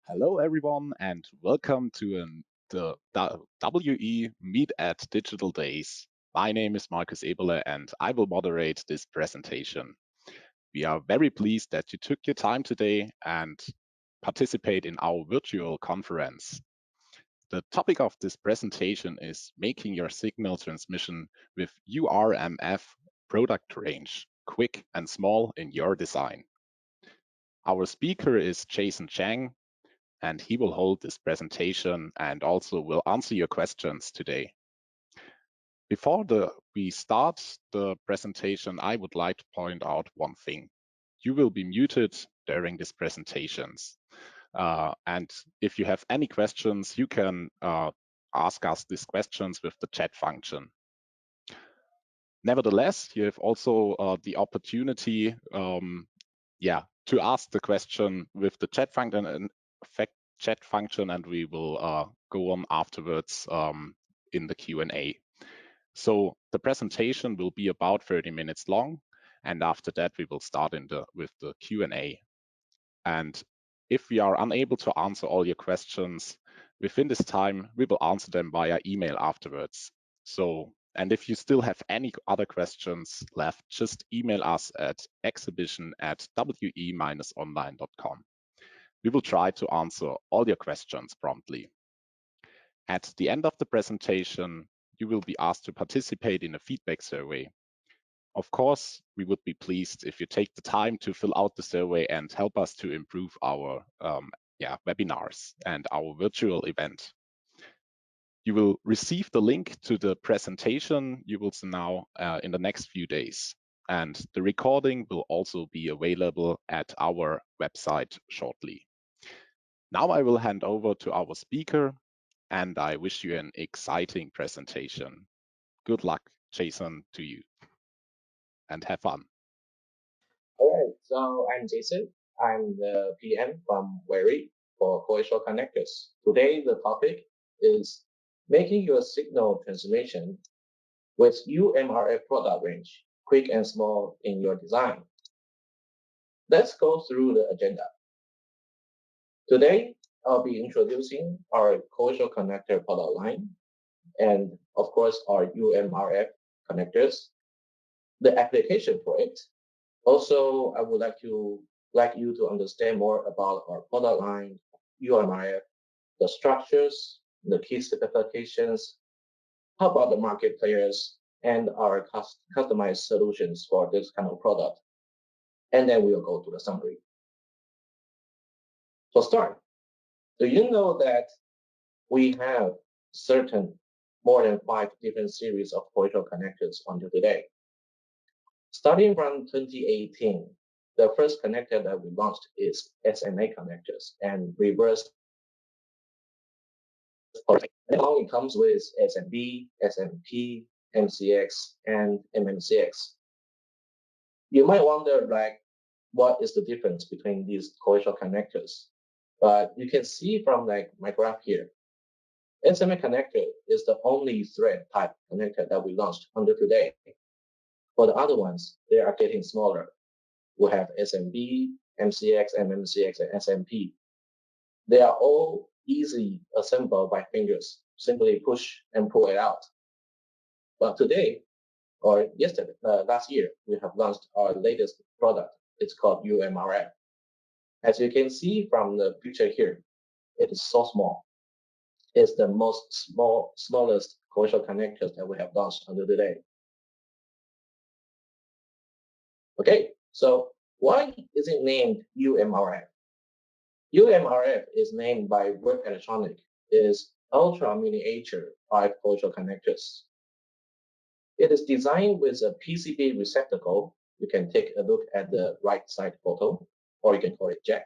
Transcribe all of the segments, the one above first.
Hello, everyone, and welcome to the WE Meet at Digital Days. My name is Markus Eberle, and I will moderate this presentation. We are very pleased that you took your time today and participate in our virtual conference. The topic of this presentation is making your signal transmission with URMF Product Range quick and small in your design. Our speaker is Chang, and he will hold this presentation and also will answer your questions today. Before we start the presentation, I would like to point out one thing. You will be muted during these presentations. And if you have any questions, you can ask us these questions with the chat function. Nevertheless, you have also the opportunity to ask the question with the chat function and we will go on afterwards in the Q&A. So the presentation will be about 30 minutes long, and after that we will start with the Q&A. And if we are unable to answer all your questions within this time, we will answer them via email afterwards. And if you still have any other questions left, just email us at exhibition@we-online.com. We will try to answer all your questions promptly. At the end of the presentation, you will be asked to participate in a feedback survey. Of course, we would be pleased if you take the time to fill out the survey and help us to improve our webinars and our virtual event. You will receive the link to the presentation you will see now in the next few days. And the recording will also be available at our website shortly. Now I will hand over to our speaker, and I wish you an exciting presentation. Good luck, Jason, to you, and have fun. All right, so I'm Jason. I'm the PM from WE for coaxial connectors. Today, the topic is making your signal transmission with UMRF product range, quick and small in your design. Let's go through the agenda. Today, I'll be introducing our coaxial connector product line and, of course, our UMRF connectors, the application for it. Also, I would like you to understand more about our product line, UMRF, the structures, the key specifications, how about the market players, and our customized solutions for this kind of product. And then we'll go to the summary. So start. Do you know that we have more than 5 different series of coaxial connectors until today? Starting from 2018, the first connector that we launched is SMA connectors and reverse. Now it comes with SMB, SMP, MCX, and MMCX. You might wonder, what is the difference between these coaxial connectors? But you can see from my graph here, SMA connector is the only thread type connector that we launched until today. For the other ones, they are getting smaller. We have SMB, MCX, MMCX, and SMP. They are all easy assembled by fingers. Simply push and pull it out. But today, or yesterday, last year, we have launched our latest product. It's called UMRF. As you can see from the picture here, it is so small. It's the smallest coaxial connectors that we have launched until today. Okay, so why is it named UMRF? UMRF is named by Würth Elektronik is UltraMiniature RF coaxial connectors. It is designed with a PCB receptacle. You can take a look at the right side photo, or you can call it jack.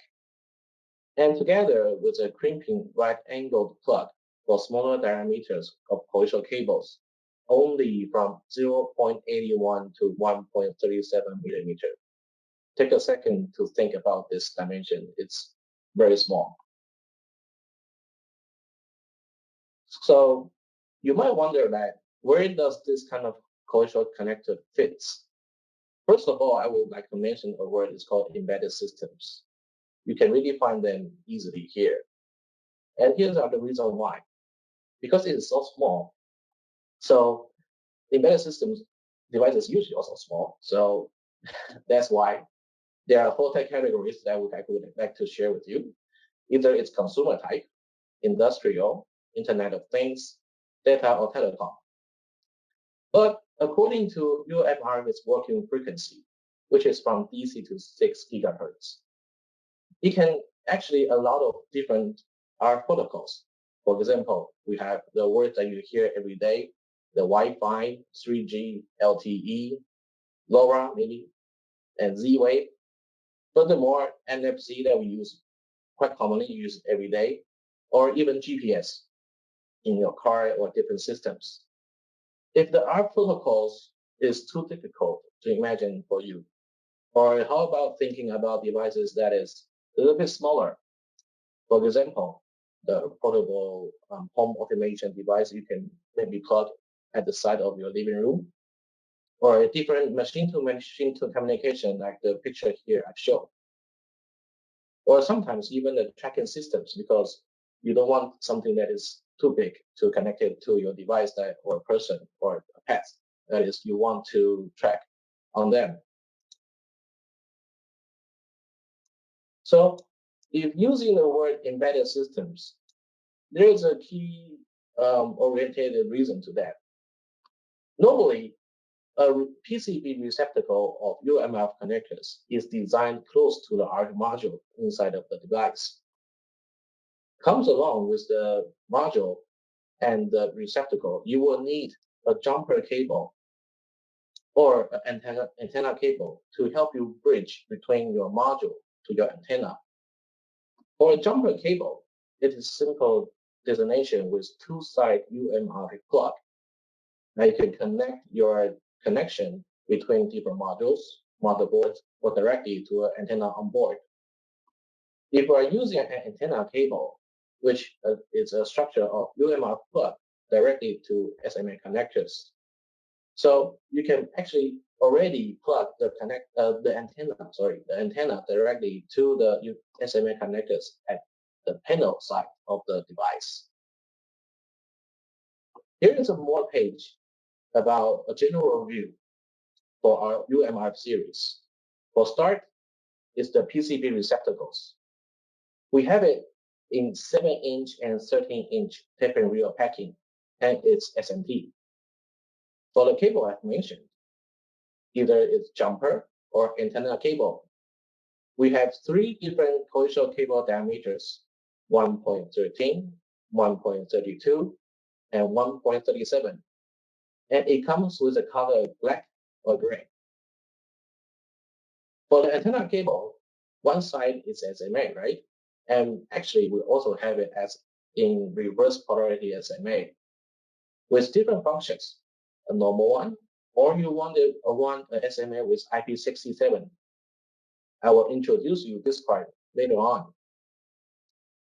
And together with a crimping right-angled plug for smaller diameters of coaxial cables, only from 0.81 to 1.37 millimeter. Take a second to think about this dimension. It's very small. So you might wonder where does this kind of coaxial connector fits? First of all, I would like to mention a word. It's called embedded systems. You can really find them easily here. And here's are the reason why. Because it is so small, so embedded systems devices usually also small. So that's why there are 4 type categories that I would like to share with you. Either it's consumer type, industrial, Internet of Things, data, or telecom. But according to UMRF's working frequency, which is from DC to 6 gigahertz, it can actually a lot of different RF protocols. For example, we have the words that you hear every day, the Wi-Fi, 3G, LTE, LoRa maybe, and Z-Wave. Furthermore, NFC that we use quite commonly use every day, or even GPS in your car or different systems. If the RF protocols is too difficult to imagine for you, or how about thinking about devices that is a little bit smaller? For example, the portable home automation device you can maybe plug at the side of your living room, or a different machine-to-machine communication like the picture here I showed. Or sometimes even the tracking systems, because you don't want something that is too big to connect it to your device that, or a person or a pet that is you want to track on them. So if using the word embedded systems, there is a key oriented reason to that. Normally, a PCB receptacle of UMRF connectors is designed close to the RF module inside of the device. Comes along with the module and the receptacle, you will need a jumper cable or an antenna cable to help you bridge between your module to your antenna. For a jumper cable, it is simple designation with 2-side UMRF plug. Now you can connect your connection between different modules, motherboards, or directly to an antenna on board. If you are using an antenna cable, which is a structure of UMR plug directly to SMA connectors, so you can actually already plug the antenna directly to the SMA connectors at the panel side of the device. Here is a more page about a general view for our UMRF series. For start, is the PCB receptacles. We have it in 7-inch and 13-inch tape and reel packing, and it's SMT. For the cable I've mentioned, either it's jumper or antenna cable. We have 3 different coaxial cable diameters, 1.13, 1.32, and 1.37. And it comes with a color black or gray. For the antenna cable, one side is SMA, right? And actually, we also have it as in reverse polarity SMA with different functions, a normal one, or you want a SMA with IP67. I will introduce you this part later on.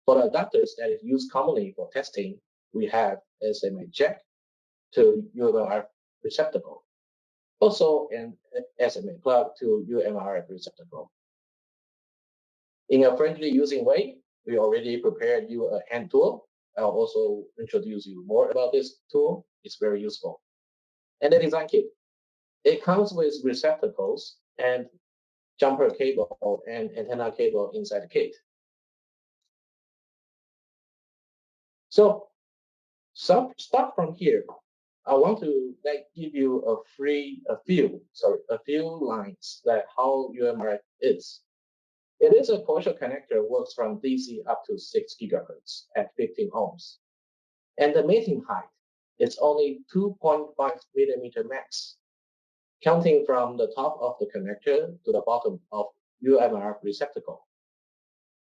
For the adapters that is used commonly for testing, we have SMA jack to UMRF receptacle. Also an SMA plug to UMRF receptacle. In a friendly using way, we already prepared you a hand tool. I'll also introduce you more about this tool. It's very useful. And the design kit. It comes with receptacles and jumper cable and antenna cable inside the kit. So start from here. I want to give you a few lines that how UMRF is. It is a coaxial connector, works from DC up to 6 gigahertz at 15 ohms. And the mating height is only 2.5 millimeter max, counting from the top of the connector to the bottom of UMRF receptacle.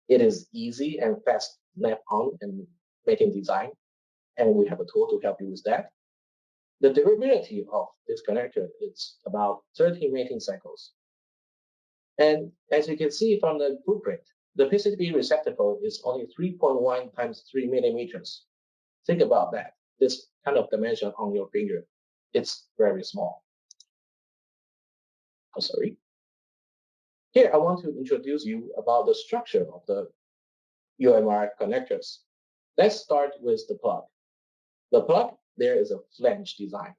It is easy and fast snap-on and mating design, and we have a tool to help you with that. The durability of this connector is about 30 mating cycles. And as you can see from the blueprint, the PCB receptacle is only 3.1 times 3 millimeters. Think about that. This kind of dimension on your finger, it's very small. Oh, sorry. Here, I want to introduce you about the structure of the UMR connectors. Let's start with the plug. The plug, there is a flange design,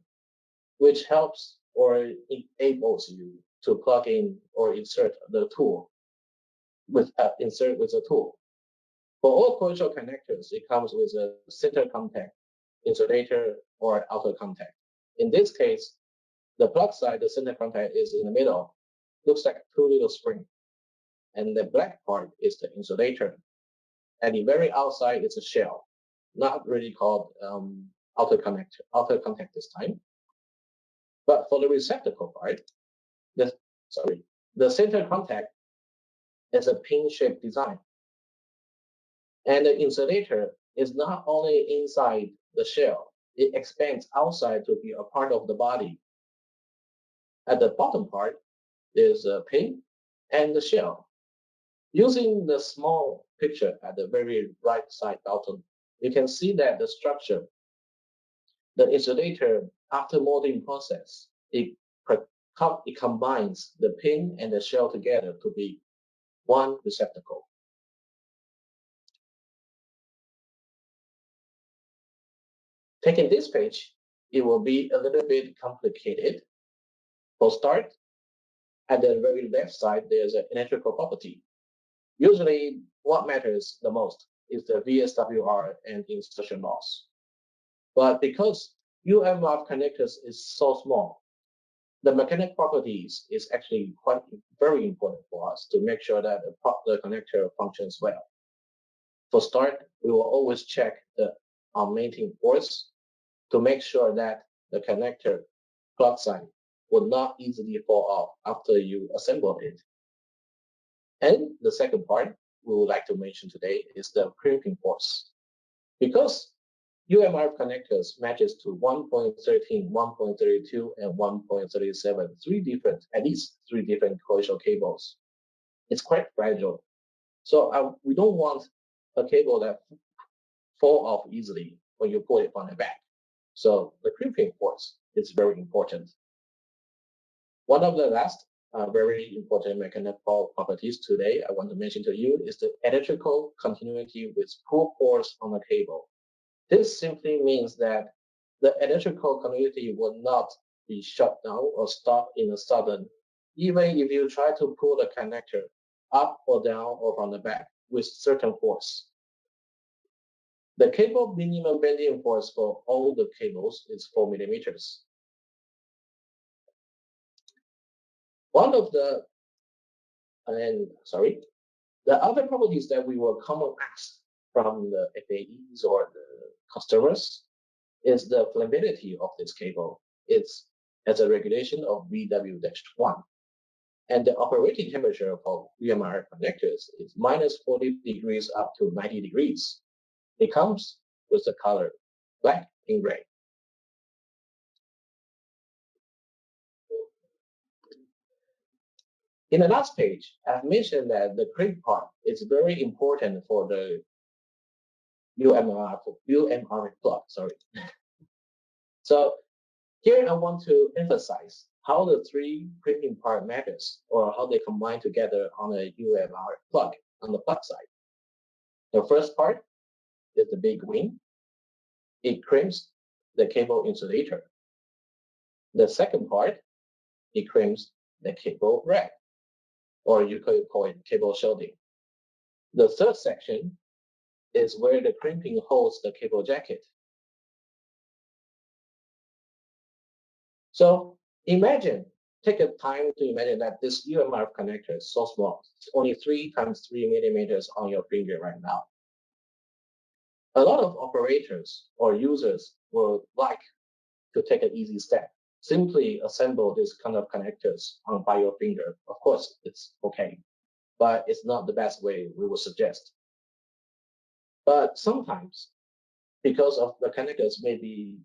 which helps or enables you to plug in or insert the tool insert with a tool. For all coaxial connectors, it comes with a center contact, insulator, or outer contact. In this case, the plug side, the center contact is in the middle. Looks like two little springs. And the black part is the insulator. And the very outside is a shell, not really called outer contact this time. But for the receptacle part, the center contact is a pin-shaped design. And the insulator is not only inside the shell, it expands outside to be a part of the body. At the bottom part, there's a pin and the shell. Using the small picture at the very right side bottom, you can see that the structure, the insulator, after molding process, it combines the pin and the shell together to be one receptacle. Taking this page, it will be a little bit complicated. For start, at the very left side, there's an electrical property. Usually, what matters the most is the VSWR and insertion loss. But because UMRF connectors is so small, the mechanical properties is actually very important for us to make sure that the connector functions well. For start, we will always check the mounting force to make sure that the connector plug side will not easily fall off after you assemble it. And the second part we would like to mention today is the crimping force. Because UMRF connectors matches to 1.13, 1.32, and 1.37, at least three different coaxial cables. It's quite fragile. So we don't want a cable that fall off easily when you put it on the back. So the crimping force is very important. One of the last very important mechanical properties today I want to mention to you is the electrical continuity with pull force on the cable. This simply means that the electrical continuity will not be shut down or stop in a sudden, even if you try to pull the connector up or down or from the back with certain force. The cable minimum bending force for all the cables is 4 millimeters. One of the other properties that we will common ask from the FAEs or the customers is the flammability of this cable. It's as a regulation of VW-1. And the operating temperature for UMR connectors is minus 40 degrees up to 90 degrees. It comes with the color black and gray. In the last page, I've mentioned that the crimp part is very important for the UMRF plug, So here I want to emphasize how the three crimping part matters or how they combine together on a UMRF plug on the plug side. The first part is the big wing. It crimps the cable insulator. The second part, it crimps the cable rack, or you could call it cable shielding. The third section is where the crimping holds the cable jacket. So take a time to imagine that this UMRF connector is so small. It's only 3 times 3 millimeters on your finger right now. A lot of operators or users would like to take an easy step. Simply assemble this kind of connectors by your finger. Of course, it's okay, but it's not the best way we would suggest. But sometimes, because of the connectors may be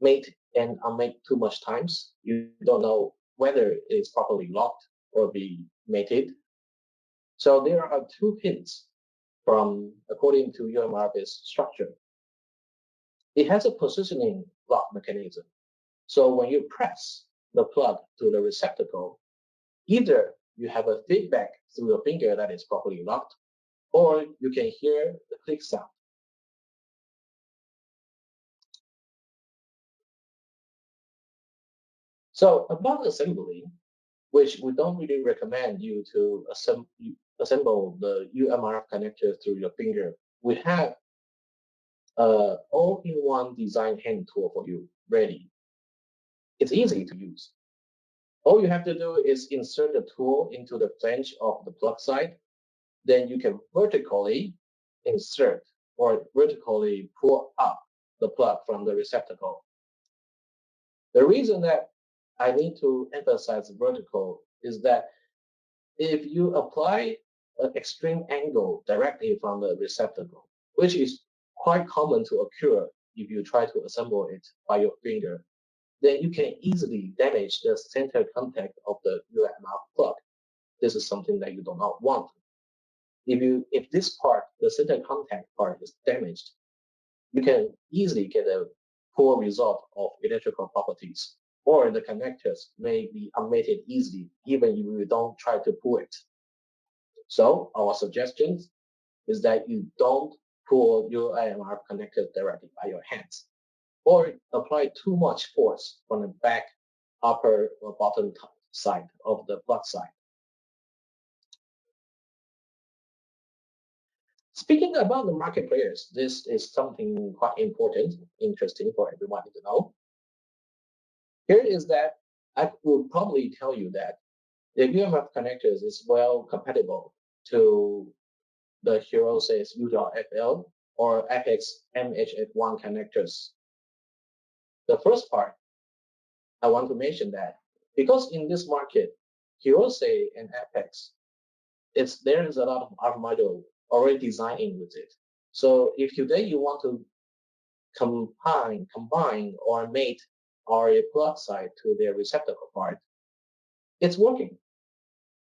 made and unmade too much times, you don't know whether it's properly locked or be mated. So there are 2 hints according to UMRF's structure. It has a positioning lock mechanism. So when you press the plug to the receptacle, either you have a feedback through your finger that is properly locked, or you can hear the click sound. So about assembly, which we don't really recommend you to assemble the UMRF connector through your finger. We have all-in-one design hand tool for you ready. It's easy to use. All you have to do is insert the tool into the flange of the plug side. Then you can vertically insert or vertically pull up the plug from the receptacle. The reason that I need to emphasize vertical is that if you apply an extreme angle directly from the receptacle, which is quite common to occur if you try to assemble it by your finger, then you can easily damage the center contact of the UMR plug. This is something that you do not want. If this part, the center contact part, is damaged, you can easily get a poor result of electrical properties, or the connectors may be unmated easily even if you don't try to pull it. So our suggestion is that you don't pull your UMR connector directly by your hands, or apply too much force from the back, upper, or bottom side of the plug side. Speaking about the market players, this is something quite important, interesting for everybody to know. Here is that I will probably tell you that the UMRF connectors is well compatible to the Hirosei's UltraFL or appx MHF1 connectors. The first part, I want to mention that because in this market, Hirosei and appx, there is a lot of RF module already designed in with it. So if today you want to combine or mate our plug side to their receptacle part, it's working.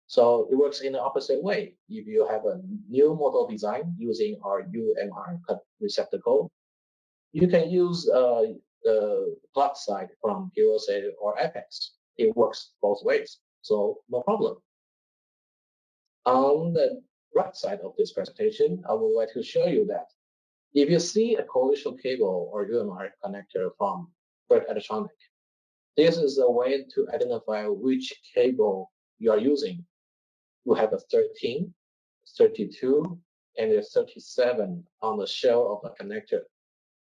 So it works in the opposite way. If you have a new model design using our UMR receptacle, you can use the plug side from Hirosei or appx. It works both ways, so no problem. On the right side of this presentation, I would like to show you that if you see a coaxial cable or UMR connector from Würth Elektronik, this is a way to identify which cable you are using. You have a 13, 32, and a 37 on the shell of the connector.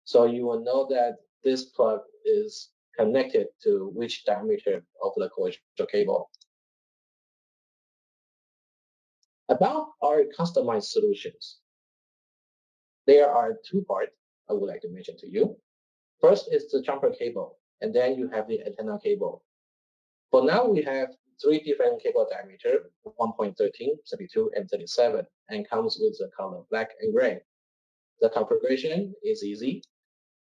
So you will know that this plug is connected to which diameter of the coaxial cable. About our customized solutions, there are two parts I would like to mention to you. First is the jumper cable, and then you have the antenna cable. For now, we have three different cable diameter, 1.13, 32, and 37, and comes with the color black and gray. The configuration is easy.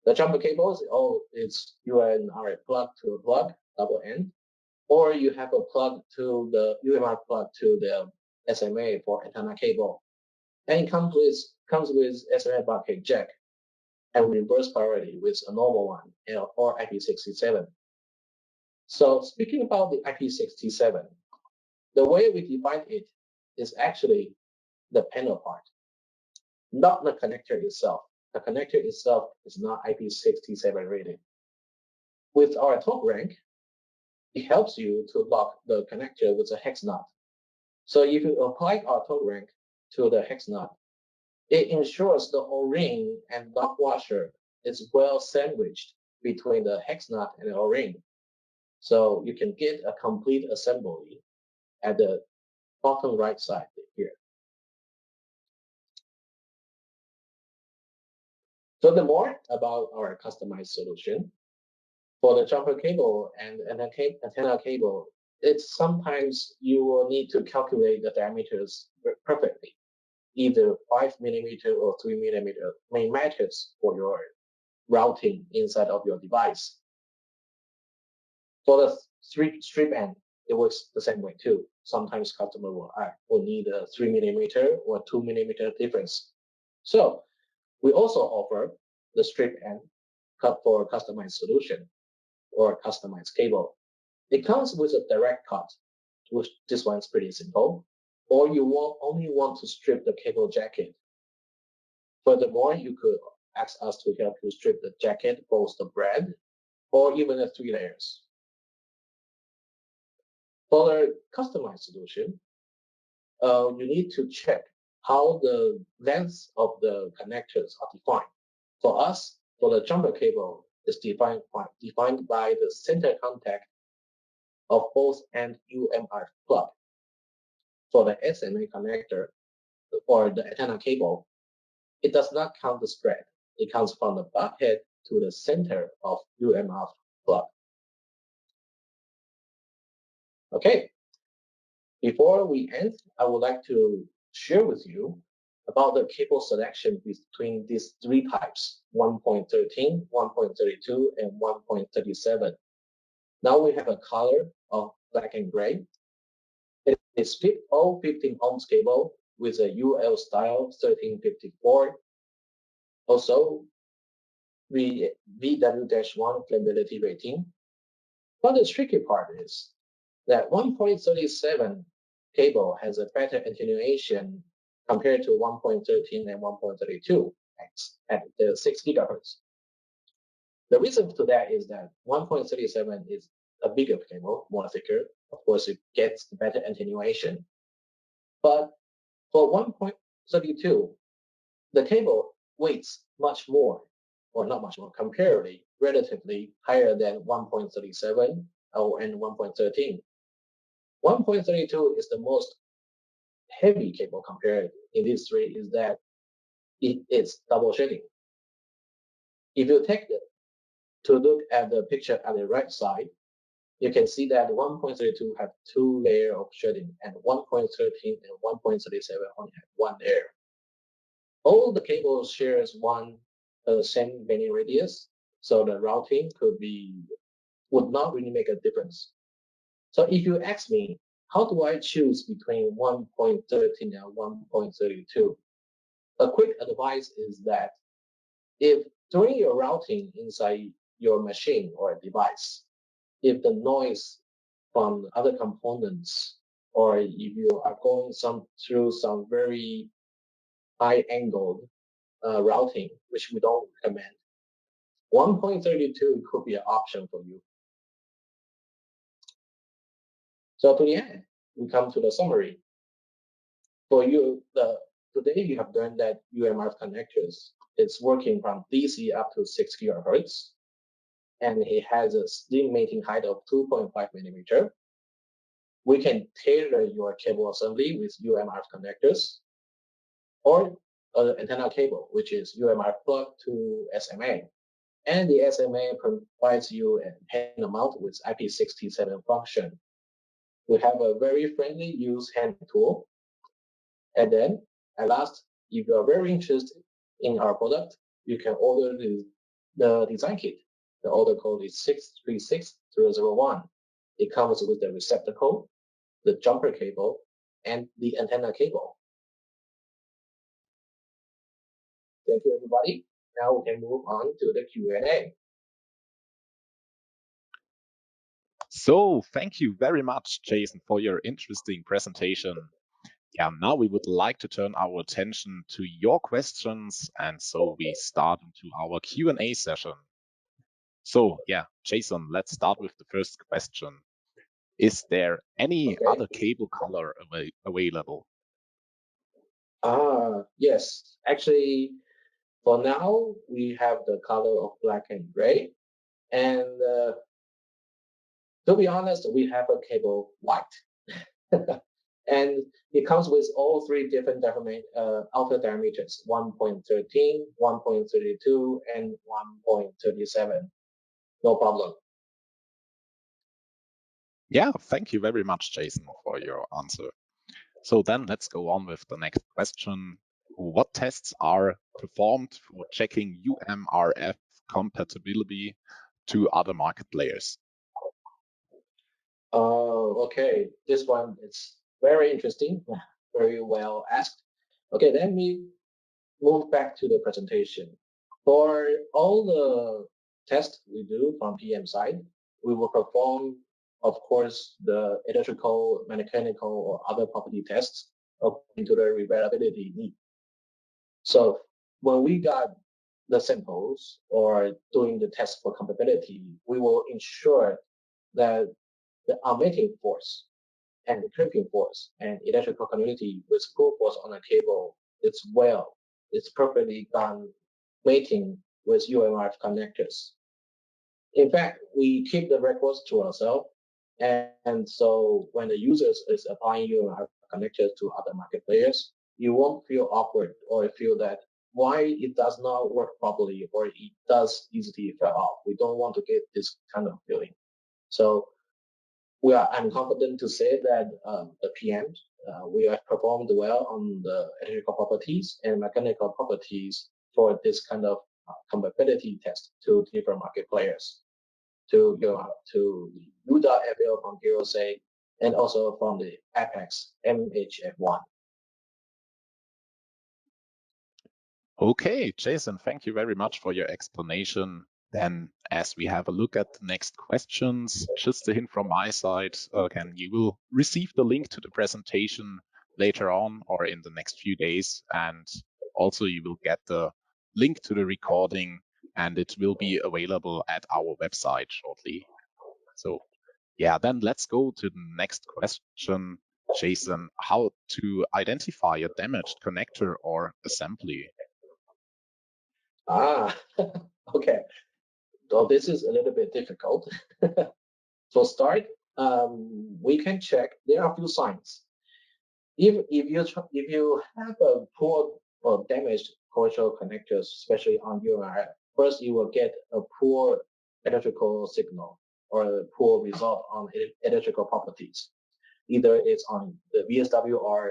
The jumper cables, it's UMR plug to a plug, double end, or you have a plug to the UMR plug to the SMA for antenna cable. And it comes with SMA bucket jack and reverse polarity with a normal one or IP67. So speaking about the IP67, the way we define it is actually the panel part, not the connector itself. The connector itself is not IP67 rated. With our torque rank, it helps you to lock the connector with a hex nut. So if you apply our torque rank to the hex nut, it ensures the O-ring and lock washer is well sandwiched between the hex nut and the O-ring. So you can get a complete assembly at the bottom right side here. Furthermore, about our customized solution, for the jumper cable and antenna cable, it's sometimes you will need to calculate the diameters perfectly. Either 5 millimeter or 3 millimeter may matters for your routing inside of your device. For the strip end, it works the same way too. Sometimes customer will need a 3 millimeter or 2 millimeter difference. So we also offer the strip end cut for a customized solution or customized cable. It comes with a direct cut which this one's pretty simple, or you only want to strip the cable jacket. Furthermore, you could ask us to help you strip the jacket, both the bread or even the 3 layers. For the customized solution, you need to check how the lengths of the connectors are defined. For us, for the jumper cable, is defined by the center contact of both end UMR plug. For the SMA connector or the antenna cable, it does not count the spread. It counts from the butt head to the center of UMR plug. Okay. Before we end, I would like to share with you about the cable selection between these 3 types, 1.13, 1.32, and 1.37. Now we have a color of black and gray. It is all 15 ohms cable with a UL style 1354. Also, VW-1 flammability rating. But the tricky part is that 1.37 cable has a better attenuation compared to 1.13 and 1.32 at the 6 gigahertz. The reason to that is that 1.37 is a bigger cable, more thicker. Of course, it gets better attenuation. But for 1.32, the cable weighs much more, or not much more, comparatively, relatively higher than 1.37 and 1.13. 1.32 is the most heavy cable compared in these 3 is that it is double shedding. If you take it to look at the picture on the right side, you can see that 1.32 have 2 layers of shedding, and 1.13 and 1.37 only have 1 layer. All the cables shares one same bending radius, so the routing would not really make a difference. So if you ask me, how do I choose between 1.13 and 1.32? A quick advice is that if during your routing inside your machine or device, if the noise from other components, or if you are going through some very high angled routing, which we don't recommend, 1.32 could be an option for you. So to the end, we come to the summary. For you, today you have learned that UMRF connectors is working from DC up to 6 gigahertz, and it has a slim mating height of 2.5 millimeter. We can tailor your cable assembly with UMRF connectors, or an antenna cable, which is UMRF plug to SMA. And the SMA provides you a hand mount with IP67 function. We have a very friendly use hand tool. And then, at last, if you are very interested in our product, you can order the design kit. The order code is 636001. It comes with the receptacle, the jumper cable, and the antenna cable. Thank you, everybody. Now we can move on to the Q&A. So thank you very much, Jason, for your interesting presentation. Yeah, now we would like to turn our attention to your questions, and so we start into our Q&A session. So yeah, Jason, let's start with the first question. Is there any other cable color available? Yes. Actually, for now, we have the color of black and gray. And to be honest, we have a cable white. And it comes with all 3 different outlet diameters, 1.13, 1.32, and 1.37. No problem. Yeah, thank you very much, Jason, for your answer. So then let's go on with the next question. What tests are performed for checking UMRF compatibility to other market players? Okay, this one is very interesting, very well asked. Okay, let me move back to the presentation. For all the tests we do from PM side, we will perform of course, the electrical, mechanical, or other property tests according to the reliability need. So when we got the samples or doing the test for compatibility, we will ensure that the emitting force and the crimping force and electrical continuity with pull force on the cable it's perfectly done mating with UMRF connectors. In fact, we keep the records to ourselves. And so when the users is applying UMRF connectors to other market players, you won't feel awkward or feel that why it does not work properly or it does easily fail off. We don't want to get this kind of feeling. So I'm confident to say that the PMs, we have performed well on the electrical properties and mechanical properties for this kind of compatibility test to different market players, to the UltraMiniature from USA, and also from the appx MHF1. Okay, Jason, thank you very much for your explanation. Then, as we have a look at the next questions, just a hint from my side, again, you will receive the link to the presentation later on or in the next few days. And also you will get the link to the recording and it will be available at our website shortly. So yeah, then let's go to the next question. Jason, how to identify a damaged connector or assembly? Okay. So this is a little bit difficult. For start, we can check. There are a few signs. If you have a poor or damaged coaxial connectors, especially on UMRF, first you will get a poor electrical signal or a poor result on electrical properties. Either it's on the VSWR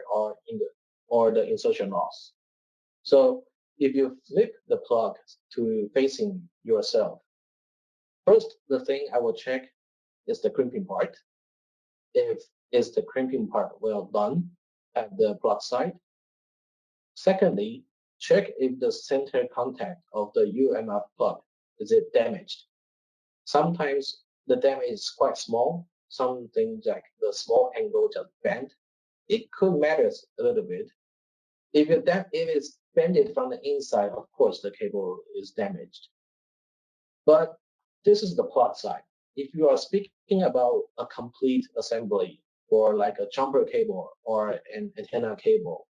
or the insertion loss. So if you flip the plug to facing yourself, first the thing I will check is the crimping part. If is the crimping part well done at the plug side. Secondly, check if the center contact of the UMRF plug is it damaged. Sometimes the damage is quite small. Something like the small angle just bent. It could matter a little bit. If it's bended from the inside, of course the cable is damaged. But this is the plug side. If you are speaking about a complete assembly or like a jumper cable or an antenna cable,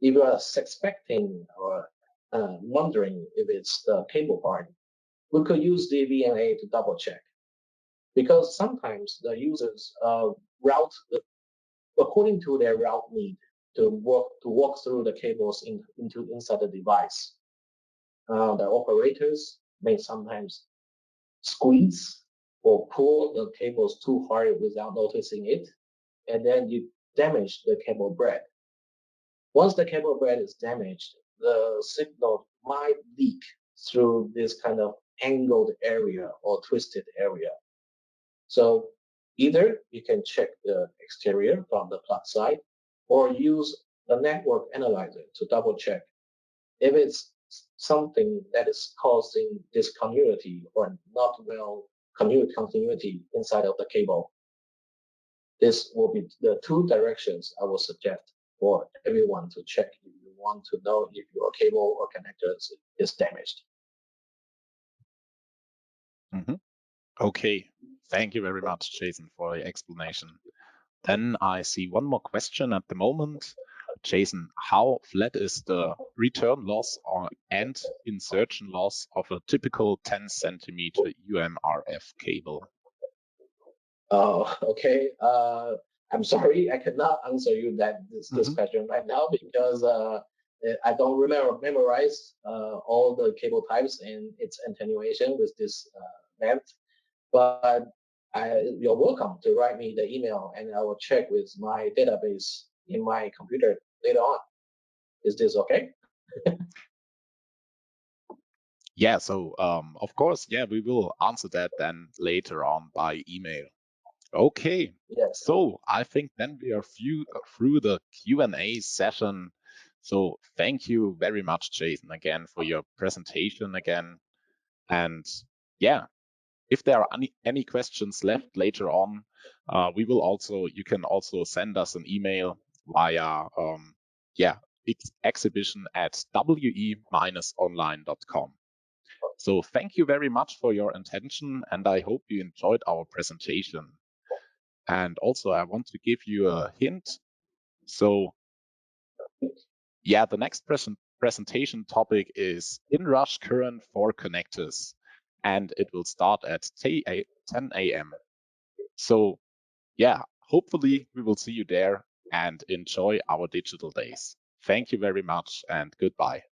if you are suspecting or wondering if it's the cable part, we could use the VNA to double check. Because sometimes the users route according to their route need to walk through the cables inside the device. The operators may sometimes squeeze or pull the cables too hard without noticing it, and then you damage the cable bread. Once the cable bread is damaged, the signal might leak through this kind of angled area or twisted area. So either you can check the exterior from the plug side or use a network analyzer to double check if it's something that is causing discontinuity or not well continuity inside of the cable. This will be the two directions I would suggest for everyone to check if you want to know if your cable or connector is damaged. Mm-hmm. Okay, thank you very much, Jason, for your explanation. Then I see one more question at the moment. Jason, how flat is the return loss and insertion loss of a typical 10 centimeter UMRF cable? Oh, okay. I'm sorry, I cannot answer you this question right now because I don't memorize all the cable types and its attenuation with this length. But you're welcome to write me the email and I will check with my database in my computer later on. Is this okay? Yeah, so of course, yeah, we will answer that then later on by email. Okay, Yes. so I think then we are through the Q&A session. So thank you very much, Jason, again for your presentation again. And yeah, if there are any questions left later on, You can also send us an email via exhibition@we-online.com. So thank you very much for your attention, and I hope you enjoyed our presentation. And also I want to give you a hint. So yeah, the next presentation topic is inrush current for connectors, and it will start at 10 a.m. So yeah, hopefully we will see you there and enjoy our digital days. Thank you very much and goodbye.